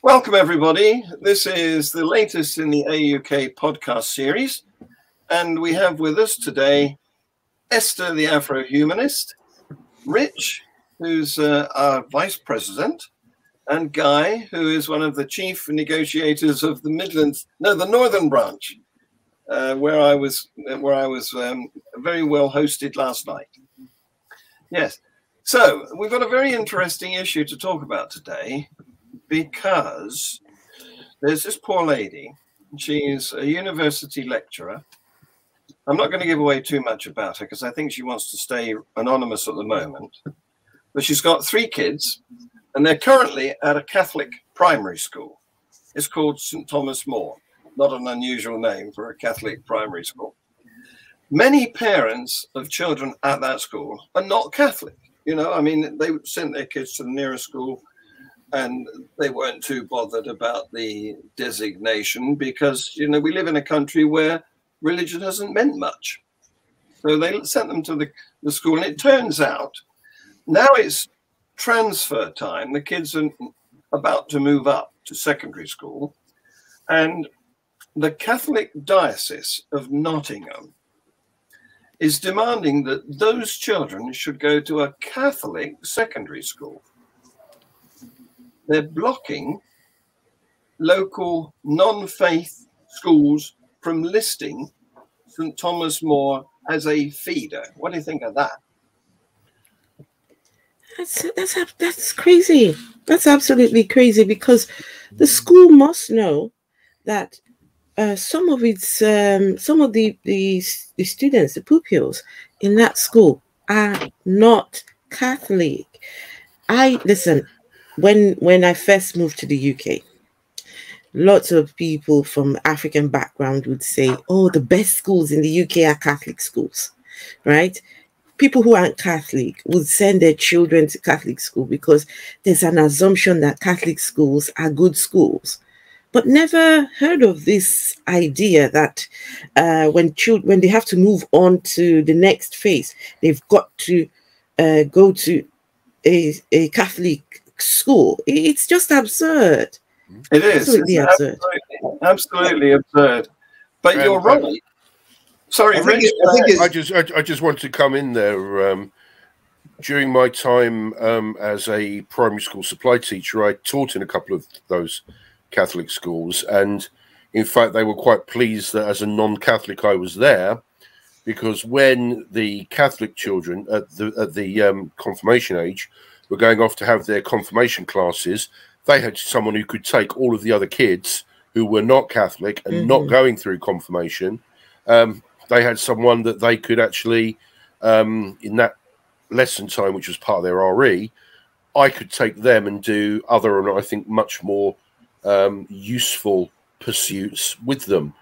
Welcome, everybody. This is the latest in the AUK podcast series, and we have with us today Esther, the Afro-humanist, Rich, who's our vice president, and Guy, who is one of the chief negotiators of the the Northern branch, where I was very well hosted last night. Yes. So we've got a very interesting issue to talk about today, because there's this poor lady. She's a university lecturer. I'm not going to give away too much about her because I think she wants to stay anonymous at the moment. But she's got 3 kids, and they're currently at a Catholic primary school. It's called St. Thomas More. Not an unusual name for a Catholic primary school. Many parents of children at that school are not Catholic. You know, I mean, they sent their kids to the nearest school, and they weren't too bothered about the designation because, you know, we live in a country where religion hasn't meant much. So they sent them to the school, and it turns out now it's transfer time. The kids are about to move up to secondary school, and the Catholic diocese of Nottingham is demanding that those children should go to a Catholic secondary school. They're blocking local non-faith schools from listing St. Thomas More as a feeder. What do you think of that? That's crazy. That's absolutely crazy, because the school must know that some of the students, the pupils in that school, are not Catholic. Listen. When I first moved to the UK, lots of people from African background would say, oh, the best schools in the UK are Catholic schools, right? People who aren't Catholic would send their children to Catholic school because there's an assumption that Catholic schools are good schools. But never heard of this idea that when they have to move on to the next phase, they've got to go to a Catholic school. It's just absurd. It is. It's absurd. Absolutely absurd. But you're right. Sorry, Rich. I just want to come in there. During my time as a primary school supply teacher, I taught in a couple of those Catholic schools, and in fact, they were quite pleased that as a non-Catholic I was there, because when the Catholic children at the confirmation age were going off to have their confirmation classes, they had someone who could take all of the other kids who were not Catholic and not going through confirmation. They had someone that they could actually, in that lesson time, which was part of their RE, I could take them and do other, and I think much more useful pursuits with them.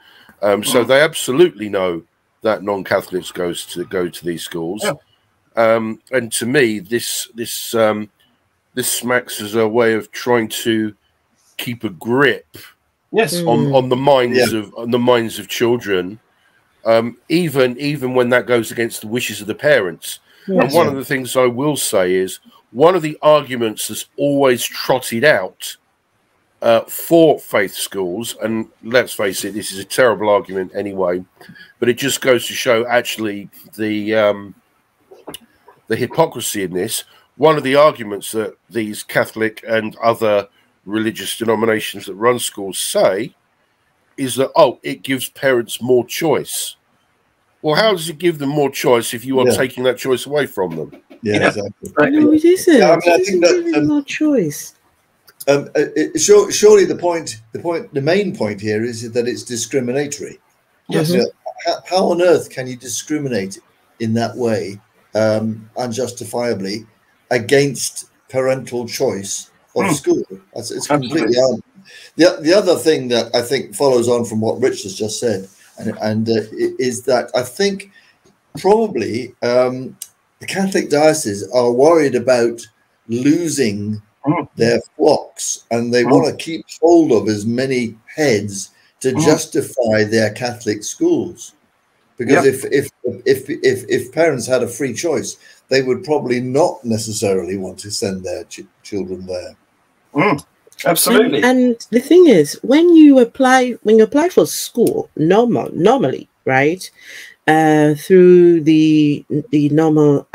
So they absolutely know that non-Catholics go to these schools. Yeah. And to me, this smacks as a way of trying to keep a grip, yes, on the minds of children, even when that goes against the wishes of the parents. Yes. And one of the things I will say is, one of the arguments that's always trotted out for faith schools, and let's face it, this is a terrible argument anyway, but it just goes to show actually the hypocrisy in this. One of the arguments that these Catholic and other religious denominations that run schools say is that, oh, it gives parents more choice. Well, how does it give them more choice if you are taking that choice away from them? Yeah, exactly. No, it isn't. Yeah, I mean, I think that more choice. Surely the main point here is that it's discriminatory. Yes. You know, how on earth can you discriminate in that way, unjustifiably, against parental choice of school? It's completely out. The other thing that I think follows on from what Rich has just said, and is that I think probably the Catholic dioceses are worried about losing their flocks, and they want to keep hold of as many heads to justify their Catholic schools. Because if parents had a free choice, they would probably not necessarily want to send their children there. Absolutely. And the thing is, when you apply for school, normally, right, through the normal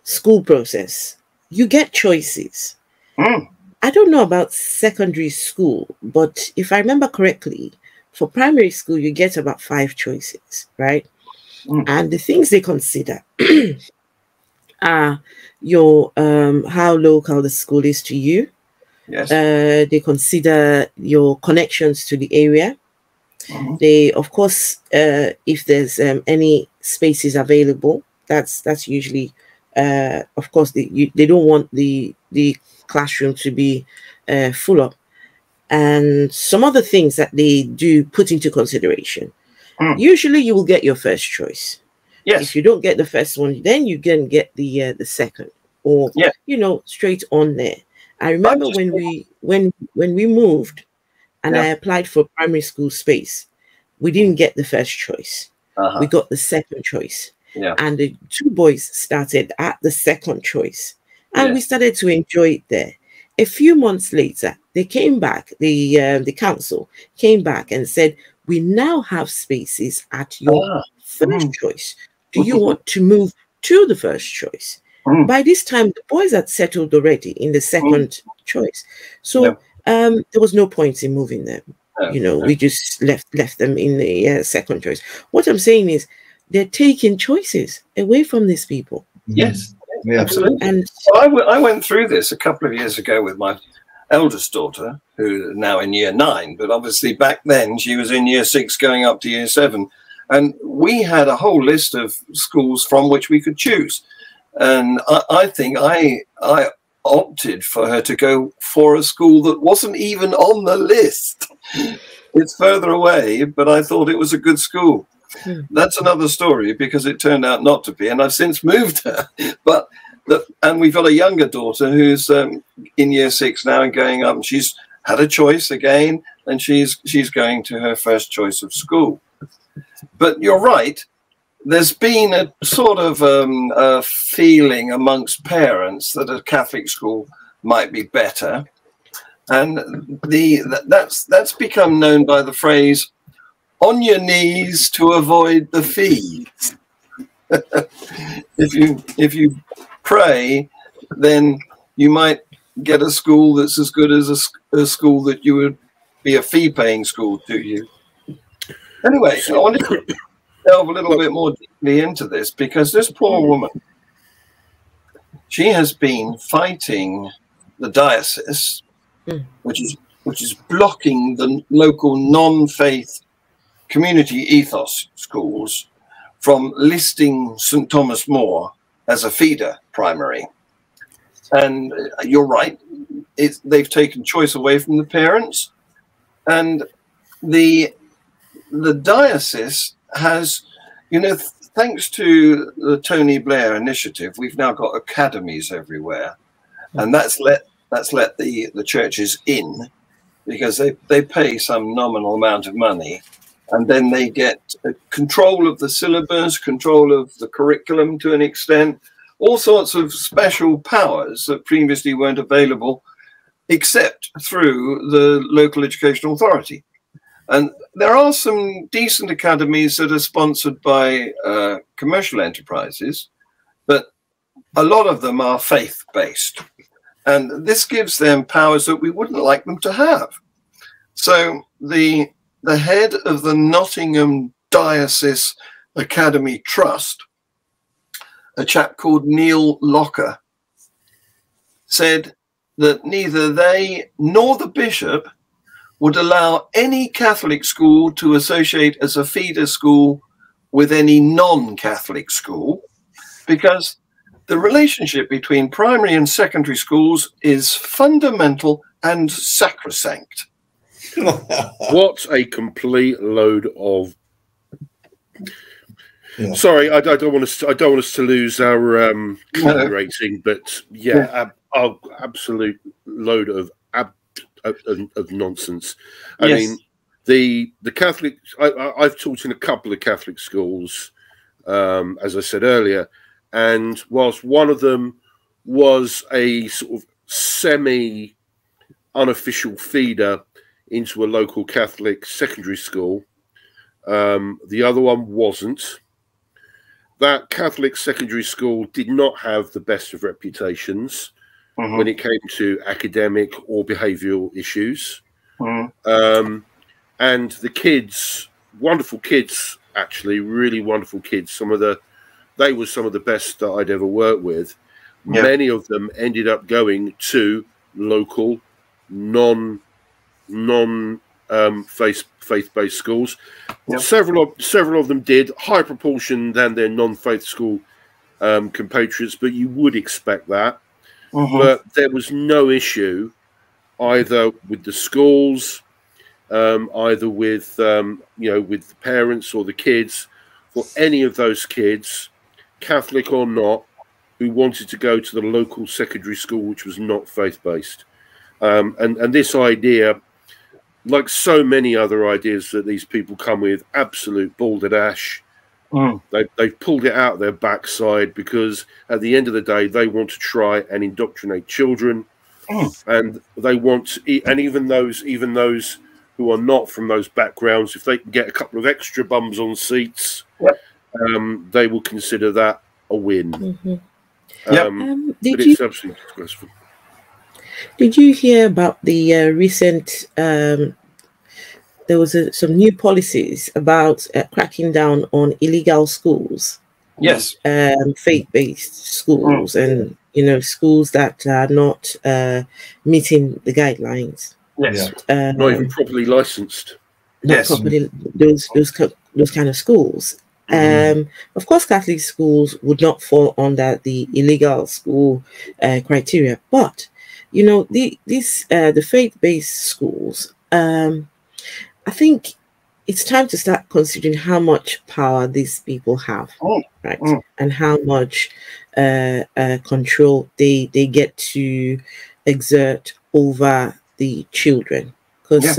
school process, you get choices. I don't know about secondary school, but if I remember correctly, for primary school, you get about 5 choices, right? And the things they consider are your how local the school is to you. Yes. They consider your connections to the area. They, of course, if there's any spaces available, that's usually, of course, they don't want the classroom to be full up, and some other things that they do put into consideration. Usually, you will get your first choice. Yes. If you don't get the first one, then you can get the second, or straight on there. I remember when we moved, and I applied for primary school space, we didn't get the first choice. We got the second choice. And the 2 boys started at the second choice. And we started to enjoy it there. A few months later, they came back, the council came back and said, we now have spaces at your first choice. Do you want to move to the first choice? By this time, the boys had settled already in the second choice. So there was no point in moving them. We just left them in the second choice. What I'm saying is they're taking choices away from these people. Yes, absolutely. And I went through this a couple of years ago with my eldest daughter, who is now in year 9, but obviously back then she was in year 6 going up to year 7. And we had a whole list of schools from which we could choose. And I think I opted for her to go for a school that wasn't even on the list. It's further away, but I thought it was a good school. That's another story, because it turned out not to be, and I've since moved her. And we've got a younger daughter who's in year 6 now and going up, and she's had a choice again, and she's going to her first choice of school. But you're right. There's been a sort of a feeling amongst parents that a Catholic school might be better, and that's become known by the phrase "on your knees to avoid the fees." If you pray, then you might get a school that's as good as a school that you would be a fee-paying school to you. Anyway, I wanted to delve a little bit more deeply into this, because this poor woman, she has been fighting the diocese, which is blocking the local non-faith community ethos schools from listing St. Thomas More as a feeder primary. And you're right, they've taken choice away from the parents, and the diocese has, thanks to the Tony Blair initiative, we've now got academies everywhere, and that's let the churches in, because they pay some nominal amount of money, and then they get control of the syllabus, control of the curriculum to an extent, all sorts of special powers that previously weren't available except through the local educational authority. And there are some decent academies that are sponsored by commercial enterprises, but a lot of them are faith-based. And this gives them powers that we wouldn't like them to have. So the head of the Nottingham Diocese Academy Trust, a chap called Neil Locker, said that neither they nor the bishop would allow any Catholic school to associate as a feeder school with any non-Catholic school, because the relationship between primary and secondary schools is fundamental and sacrosanct. What a complete load of... Yeah. Sorry, I don't want us to lose our rating, but absolute load of nonsense. I mean, the Catholic. I've taught in a couple of Catholic schools, as I said earlier, and whilst one of them was a sort of semi unofficial feeder into a local Catholic secondary school. The other one wasn't. That Catholic secondary school did not have the best of reputations when it came to academic or behavioural issues. And the kids, wonderful kids, actually, really wonderful kids. They were some of the best that I'd ever worked with. Yeah. Many of them ended up going to local, faith-based schools. Yep. Several of them did, higher proportion than their non-faith school compatriots, but you would expect that. But there was no issue either with the schools, either with with the parents or the kids, for any of those kids, Catholic or not, who wanted to go to the local secondary school which was not faith-based. And this idea, like so many other ideas that these people come with, absolute balderdash. They've pulled it out of their backside because at the end of the day, they want to try and indoctrinate children. And they want, and even those who are not from those backgrounds, if they can get a couple of extra bums on seats, they will consider that a win. But it's absolutely disgraceful. Did you hear about the recent? There was some new policies about cracking down on illegal schools. Yes, faith-based schools, and schools that are not meeting the guidelines. Yes, not even properly licensed. Yes, properly, those kind of schools. Of course, Catholic schools would not fall under the illegal school criteria, but the faith-based schools. I think it's time to start considering how much power these people have, right, and how much control they get to exert over the children, because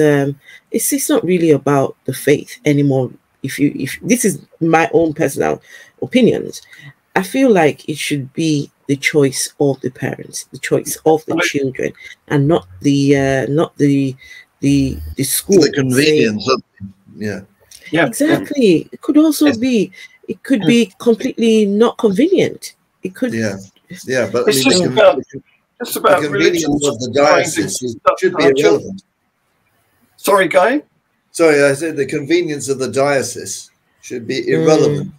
it's not really about the faith anymore. If this is my own personal opinions, I feel like it should be the choice of the parents, the choice of the children, and not the school. The convenience of exactly. It could also be. It could be completely not convenient. It could. But it's just about the convenience of the diocese should be irrelevant. Sorry, Guy. Sorry, I said the convenience of the diocese should be irrelevant.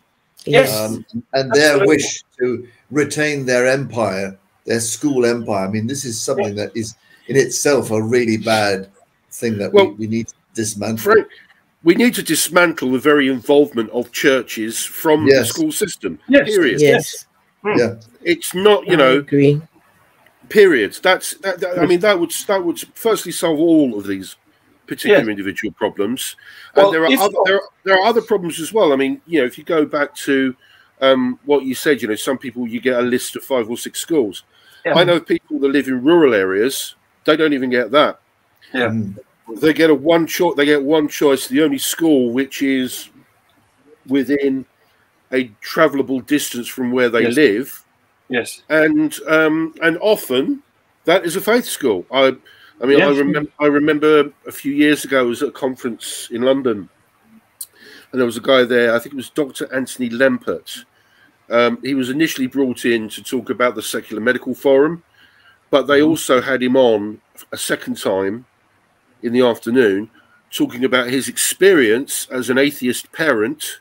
Yes, and their wish to retain their empire, their school empire. I mean, this is something that is in itself a really bad thing that we need to dismantle. Frank, we need to dismantle the very involvement of churches from the school system. Period. Yes. It's not, period. I mean, that would firstly solve all of these particular individual problems. And there are other problems as well. I mean, if you go back to what you said, some people, you get a list of 5 or 6 schools. I know people that live in rural areas, they don't even get that. They get one choice. They get one choice. The only school which is within a travelable distance from where they live. Yes, and often that is a faith school. I remember a few years ago I was at a conference in London, and there was a guy there. I think it was Dr. Anthony Lempert. He was initially brought in to talk about the Secular Medical Forum, but they also had him on a second time in the afternoon talking about his experience as an atheist parent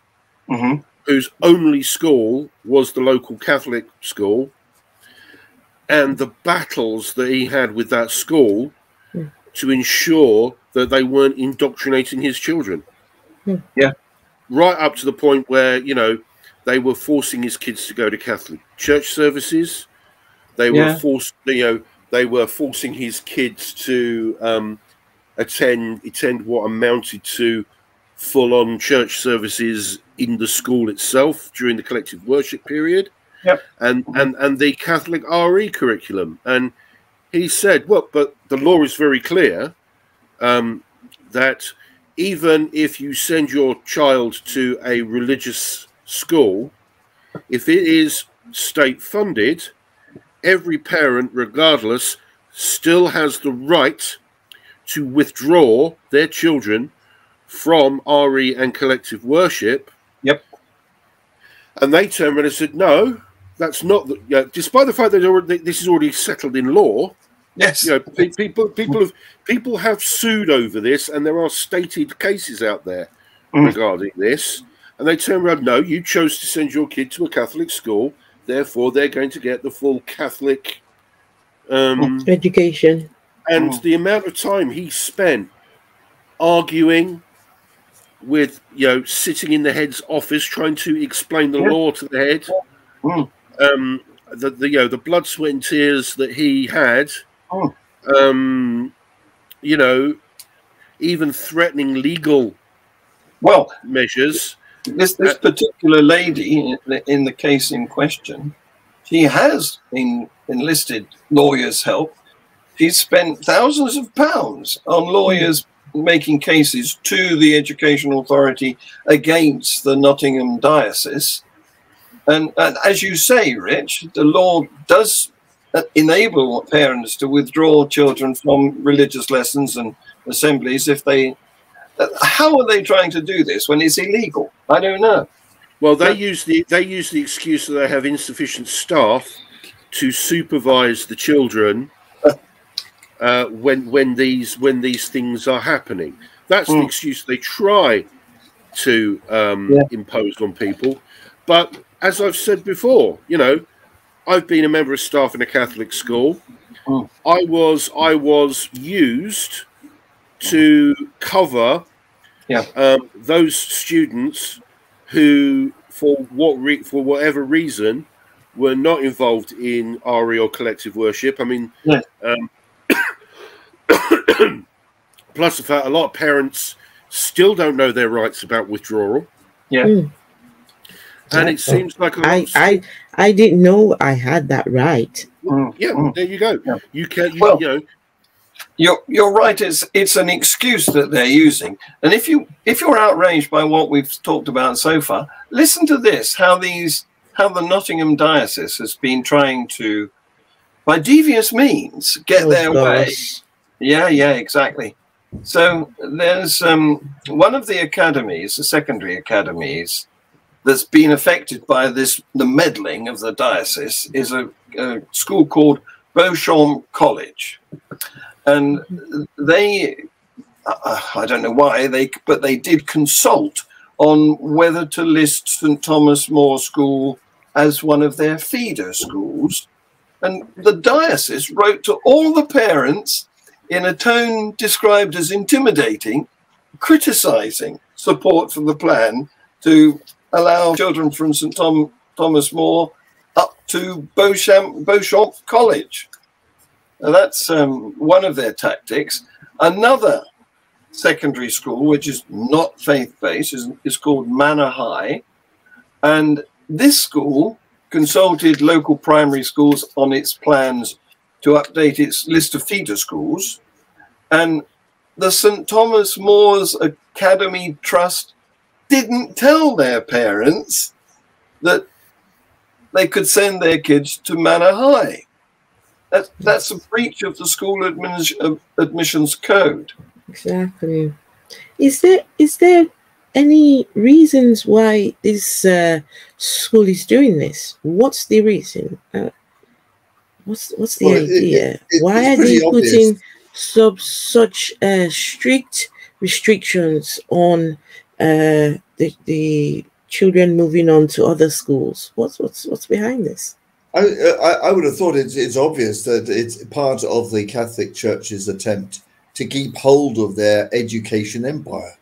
whose only school was the local Catholic school, and the battles that he had with that school to ensure that they weren't indoctrinating his children. Right up to the point where, they were forcing his kids to go to Catholic church services. They were they were forcing his kids to attend what amounted to full-on church services in the school itself during the collective worship period, and the Catholic RE curriculum. And he said, well, but the law is very clear that even if you send your child to a religious school, if it is state-funded, every parent, regardless, still has the right to withdraw their children from RE and collective worship. Yep. And they turned around and said, no, that's not, despite the fact that this is already settled in law. Yes. People have sued over this, and there are stated cases out there regarding this. And they turn around, no, you chose to send your kid to a Catholic school, therefore they're going to get the full Catholic education. And the amount of time he spent arguing with, sitting in the head's office trying to explain the law to the head, the blood, sweat, and tears that he had, even threatening legal measures. This particular lady in the case in question, she has enlisted lawyers' help. She's spent thousands of pounds on lawyers making cases to the Education Authority against the Nottingham diocese. And as you say, Rich, the law does enable parents to withdraw children from religious lessons and assemblies if they... How are they trying to do this when it's illegal? I don't know. Well, they use the excuse that they have insufficient staff to supervise the children when these things are happening. That's the excuse they try to impose on people. But as I've said before, I've been a member of staff in a Catholic school. I was used to cover those students who, for whatever reason, were not involved in RE or collective worship. I mean, plus the fact a lot of parents still don't know their rights about withdrawal. And it seems like I didn't know I had that right. There you go. You can, You're right. It's an excuse that they're using. And if you're outraged by what we've talked about so far, listen to this: how the Nottingham diocese has been trying to, by devious means, get their way. Yeah, exactly. So there's one of the academies, the secondary academies, that's been affected by the meddling of the diocese is a school called Beauchamp College. And they, I don't know why, but they did consult on whether to list St. Thomas More School as one of their feeder schools. And the diocese wrote to all the parents in a tone described as intimidating, criticizing support for the plan to allow children from St. Thomas More up to Beauchamp College. Now, that's one of their tactics. Another secondary school, which is not faith-based, is called Manor High. And this school consulted local primary schools on its plans to update its list of feeder schools. And the St. Thomas More's Academy Trust didn't tell their parents that they could send their kids to Manor High. That's a breach of the school admissions code. Exactly. Is there any reasons why this school is doing this? What's the reason? What's the idea? Why are they putting such strict restrictions on the children moving on to other schools? What's behind this? I would have thought it's obvious that it's part of the Catholic Church's attempt to keep hold of their education empire.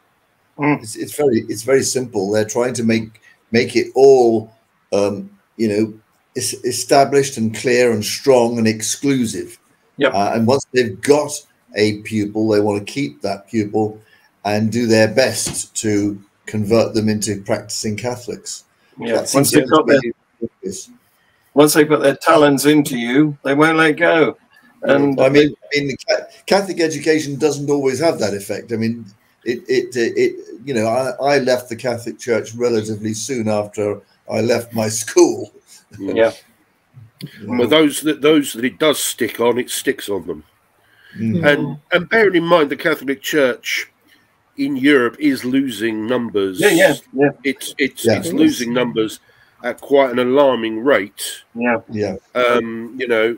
It's very simple. They're trying to make it all established and clear and strong and exclusive. And once they've got a pupil, they want to keep that pupil and do their best to convert them into practicing Catholics. Once they put their talons into you, they won't let go. And I mean, Catholic education doesn't always have that effect. I mean, I left the Catholic Church relatively soon after I left my school. But those that it does stick on, it sticks on them. And bearing in mind the Catholic Church in Europe is losing numbers. It's losing numbers at quite an alarming rate. Yeah. You know,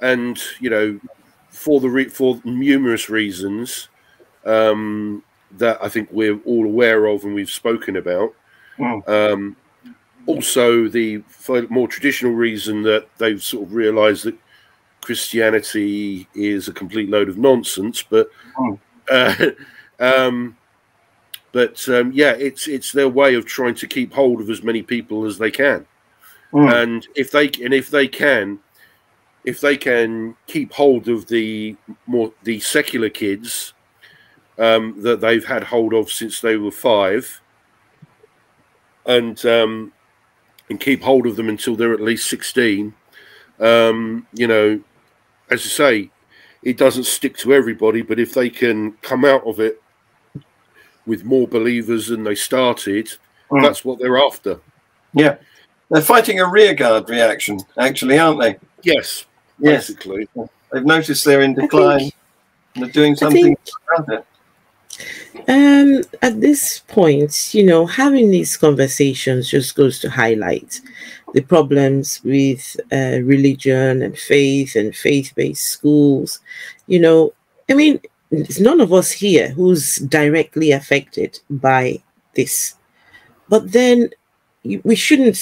and you know, for numerous reasons that I think we're all aware of and we've spoken about. Also, the more traditional reason that they've sort of realised that Christianity is a complete load of nonsense, but it's their way of trying to keep hold of as many people as they can. And if they can keep hold of the secular kids that they've had hold of since they were 5, and keep hold of them until they're at least 16, you know, as I say, it doesn't stick to everybody, but if they can come out of it with more believers than they started, that's what they're after. Yeah. They're fighting a rearguard reaction, actually, aren't they? Yes, basically. They've noticed they're in decline and they're doing something about it. At this point, you know, having these conversations just goes to highlight the problems with religion and faith-based schools. You know, I mean, it's none of us here who's directly affected by this. But then we shouldn't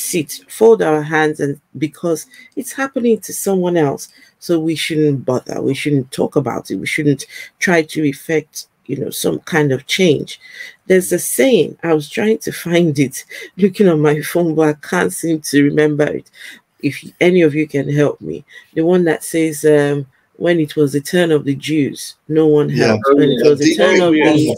fold our hands and because it's happening to someone else. So we shouldn't bother. We shouldn't talk about it. We shouldn't try to effect, you know, some kind of change. There's a saying, I was trying to find it, looking on my phone, but I can't seem to remember it. If any of you can help me. The one that says, when it was the turn of the Jews, no one helped. When it was the turn of the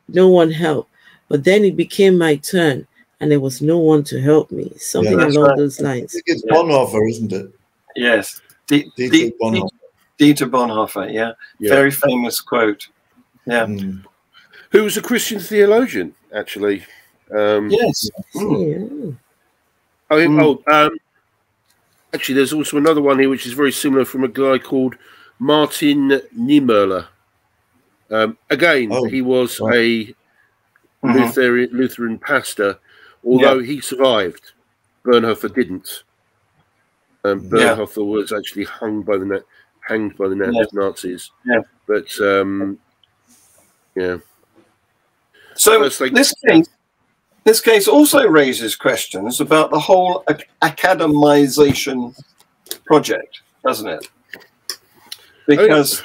no one helped. But then it became my turn, and there was no one to help me. Something along those lines. I think it's Bonhoeffer, isn't it? Yes. Dieter Bonhoeffer. Dieter Bonhoeffer, very famous quote. Who was a Christian theologian, actually. Actually, there's also another one here which is very similar from a guy called Martin Niemöller. He was a Lutheran pastor, although he survived. Bonhoeffer didn't. Bonhoeffer was actually hanged by the Nazis. But So this case also raises questions about the whole academization project, doesn't it? Because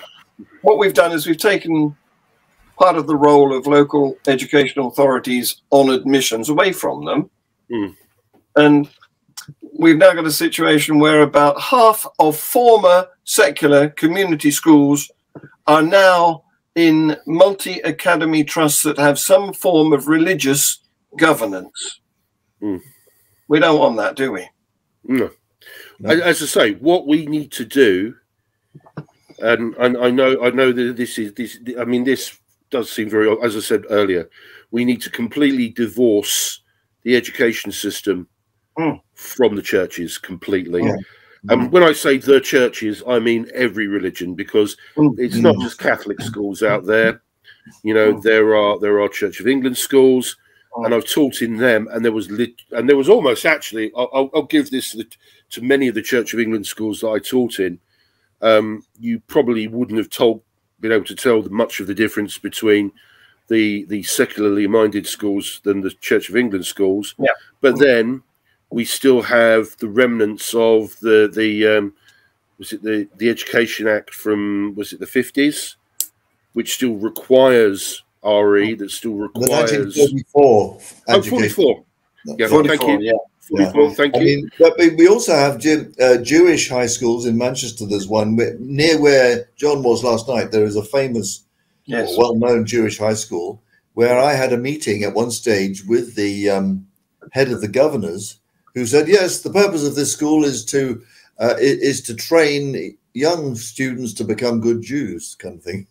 what we've done is we've taken part of the role of local educational authorities on admissions away from them. And we've now got a situation where about half of former secular community schools are now in multi-academy trusts that have some form of religious governance. We don't want that, do we? No. As I say, what we need to do, and I know that this does seem very, as I said earlier, we need to completely divorce the education system from the churches completely. And when I say the churches, I mean every religion, because it's not just Catholic schools out there. You know, there are Church of England schools, and I've taught in them, and there was almost actually, I'll give this to many of the Church of England schools that I taught in. You probably wouldn't have been able to tell much of the difference between the secularly minded schools than the Church of England schools. But then we still have the remnants of the Education Act from, was it the 50s, which still requires RE, that still requires 1944. 44. Yeah, 44, thank you. 44, thank you. But we also have Jewish high schools in Manchester. There's one near where John was last night. There is a famous, well-known Jewish high school where I had a meeting at one stage with the head of the governors, who said, yes, the purpose of this school is to train young students to become good Jews, kind of thing.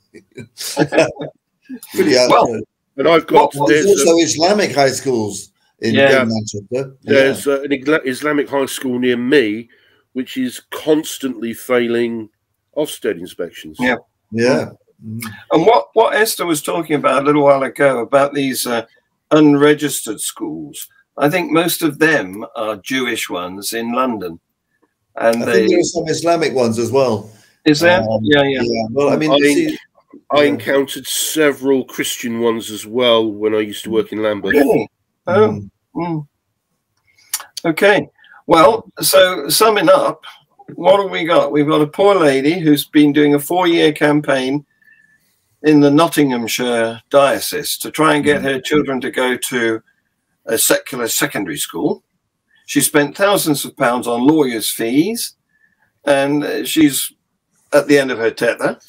Pretty and I've got there's also Islamic high schools in Manchester. There's an Islamic high school near me, which is constantly failing Ofsted inspections. Yeah. Yeah. And what Esther was talking about a little while ago about these unregistered schools, I think most of them are Jewish ones in London. And I think there are some Islamic ones as well. Is there? Yeah. Well, I mean, I encountered several Christian ones as well when I used to work in Lambeth. Really? Oh. Okay. Well, so summing up, what have we got? We've got a poor lady who's been doing a 4-year campaign in the Nottinghamshire diocese to try and get her children to go to a secular secondary school. She spent thousands of pounds on lawyers' fees, and she's at the end of her tether.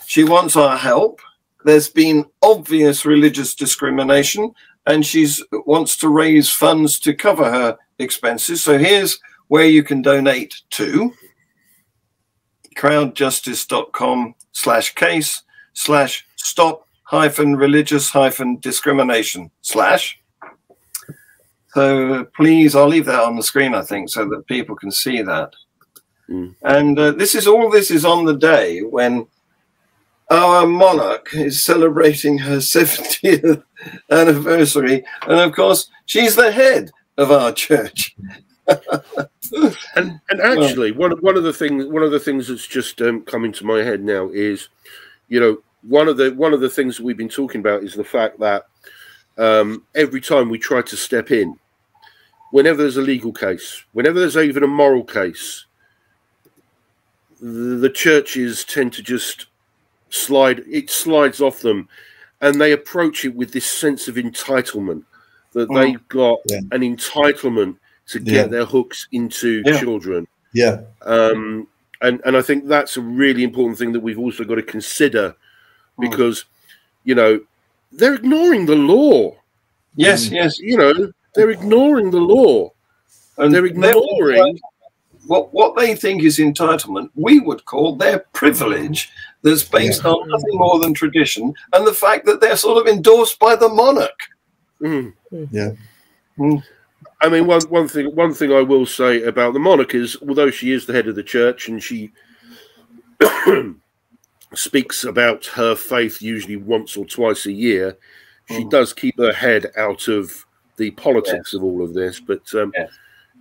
She wants our help. There's been obvious religious discrimination, and she wants to raise funds to cover her expenses. So here's where you can donate to: crowdjustice.com/case/stop-religious-discrimination/ So please, I'll leave that on the screen, I think, so that people can see that. And this is on the day when our monarch is celebrating her 70th anniversary, and of course, she's the head of our church. and actually, one of the things that's just come into my head now is, you know, one of the things that we've been talking about is the fact that every time we try to step in, whenever there's a legal case, whenever there's even a moral case, the churches tend to just slides off them, and they approach it with this sense of entitlement, that they've got an entitlement to get their hooks into children. And I think that's a really important thing that we've also got to consider, because, you know, they're ignoring the law. Yes. You know, they're ignoring the law. And they're ignoring what they think is entitlement. We would call their privilege, that's based on nothing more than tradition and the fact that they're sort of endorsed by the monarch. I mean, one thing I will say about the monarch is, although she is the head of the church and she speaks about her faith usually once or twice a year, she does keep her head out of the politics of all of this. But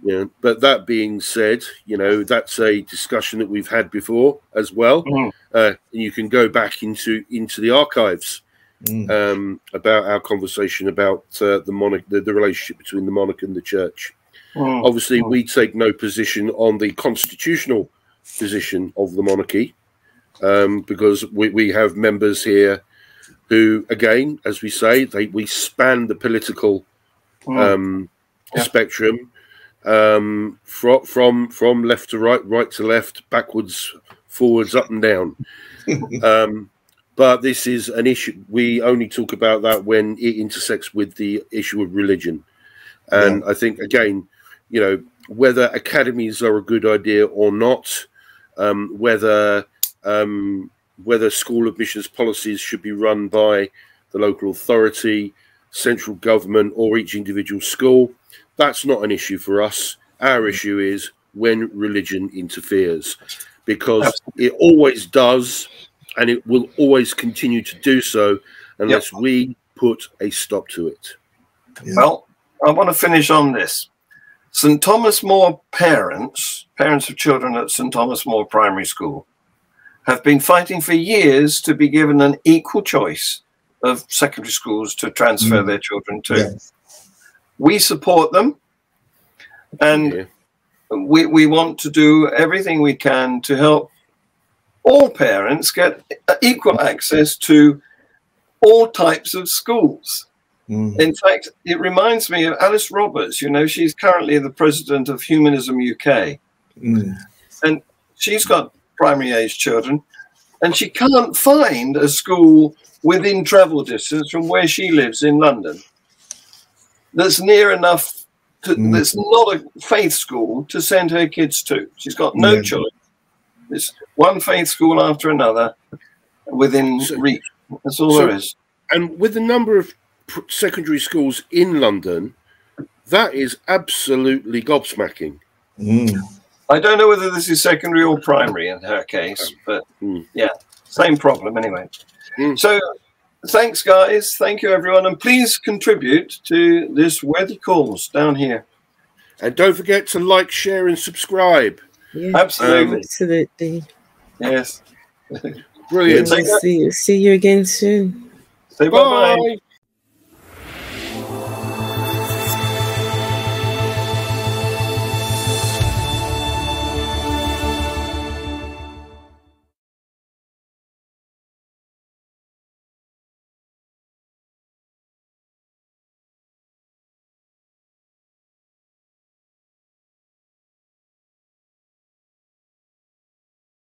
you know, but that being said, you know, that's a discussion that we've had before as well. You can go back into the archives about our conversation about the monarch, the relationship between the monarch and the church. Obviously, we take no position on the constitutional position of the monarchy, because we have members here who, again, as we say, we span the political spectrum, from left to right, right to left, backwards, forwards, up and down. But this is an issue. We only talk about that when it intersects with the issue of religion. And I think, again, you know, whether academies are a good idea or not, whether school admissions policies should be run by the local authority, central government, or each individual school, that's not an issue for us. Our issue is when religion interferes, because it always does, and it will always continue to do so unless we put a stop to it. Well, I want to finish on this. St. Thomas More parents of children at St. Thomas More Primary School, have been fighting for years to be given an equal choice of secondary schools to transfer their children to. We support them, and we want to do everything we can to help all parents get equal access to all types of schools. In fact, it reminds me of Alice Roberts. You know, she's currently the president of Humanism UK, and she's got primary age children, and she can't find a school within travel distance from where she lives in London that's near enough to, that's not a faith school to send her kids to. She's got no choice. It's one faith school after another within reach. That's all there is. And with the number of secondary schools in London, that is absolutely gobsmacking. I don't know whether this is secondary or primary in her case, but yeah, same problem anyway. So thanks, guys. Thank you, everyone. And please contribute to this worthy cause down here. And don't forget to like, share, and subscribe. Yeah, Absolutely. Absolutely. Yes. Brilliant. See you again soon. Say bye-bye.